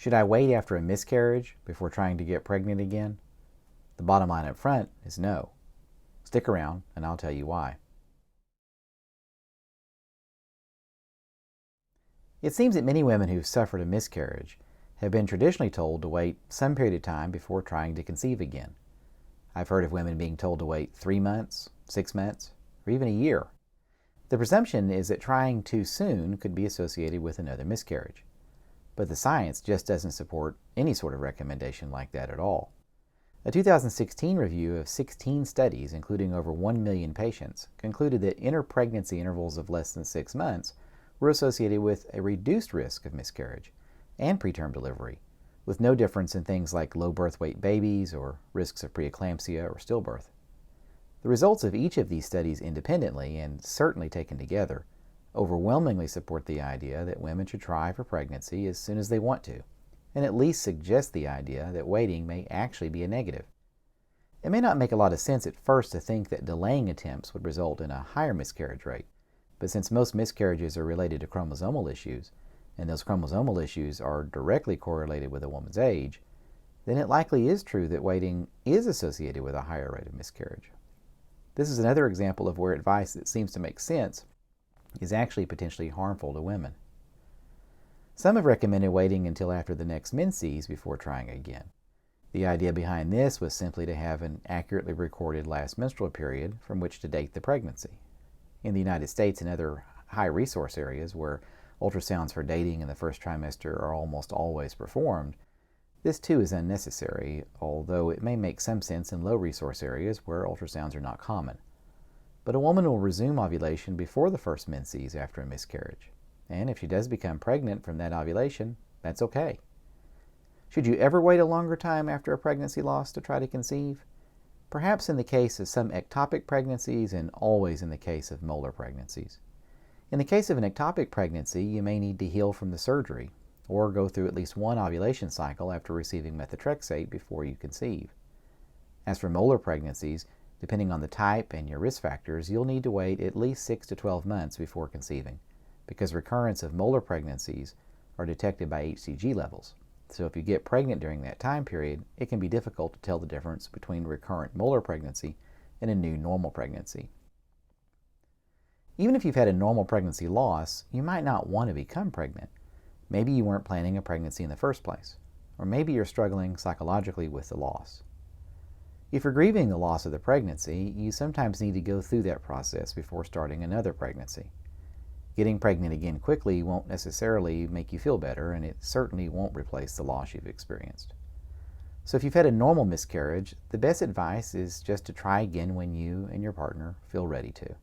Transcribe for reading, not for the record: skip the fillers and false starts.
Should I wait after a miscarriage before trying to get pregnant again? The bottom line up front is no. Stick around and I'll tell you why. It seems that many women who've suffered a miscarriage have been traditionally told to wait some period of time before trying to conceive again. I've heard of women being told to wait 3 months, 6 months, or even a year. The presumption is that trying too soon could be associated with another miscarriage. But the science just doesn't support any sort of recommendation like that at all. A 2016 review of 16 studies, including over 1 million patients, concluded that inter-pregnancy intervals of less than 6 months were associated with a reduced risk of miscarriage and preterm delivery, with no difference in things like low birth weight babies or risks of preeclampsia or stillbirth. The results of each of these studies independently, and certainly taken together, overwhelmingly support the idea that women should try for pregnancy as soon as they want to, and at least suggest the idea that waiting may actually be a negative. It may not make a lot of sense at first to think that delaying attempts would result in a higher miscarriage rate, but since most miscarriages are related to chromosomal issues, and those chromosomal issues are directly correlated with a woman's age, then it likely is true that waiting is associated with a higher rate of miscarriage. This is another example of where advice that seems to make sense is actually potentially harmful to women. Some have recommended waiting until after the next menses before trying again. The idea behind this was simply to have an accurately recorded last menstrual period from which to date the pregnancy. In the United States and other high-resource areas where ultrasounds for dating in the first trimester are almost always performed, this too is unnecessary, although it may make some sense in low-resource areas where ultrasounds are not common. But a woman will resume ovulation before the first menses after a miscarriage, and if she does become pregnant from that ovulation, that's okay. Should you ever wait a longer time after a pregnancy loss to try to conceive? Perhaps in the case of some ectopic pregnancies and always in the case of molar pregnancies. In the case of an ectopic pregnancy, you may need to heal from the surgery or go through at least one ovulation cycle after receiving methotrexate before you conceive. As for molar pregnancies, depending on the type and your risk factors, you'll need to wait at least 6 to 12 months before conceiving, because recurrence of molar pregnancies are detected by HCG levels. So if you get pregnant during that time period, it can be difficult to tell the difference between recurrent molar pregnancy and a new normal pregnancy. Even if you've had a normal pregnancy loss, you might not want to become pregnant. Maybe you weren't planning a pregnancy in the first place, or maybe you're struggling psychologically with the loss. If you're grieving the loss of the pregnancy, you sometimes need to go through that process before starting another pregnancy. Getting pregnant again quickly won't necessarily make you feel better, and it certainly won't replace the loss you've experienced. So if you've had a normal miscarriage, the best advice is just to try again when you and your partner feel ready to.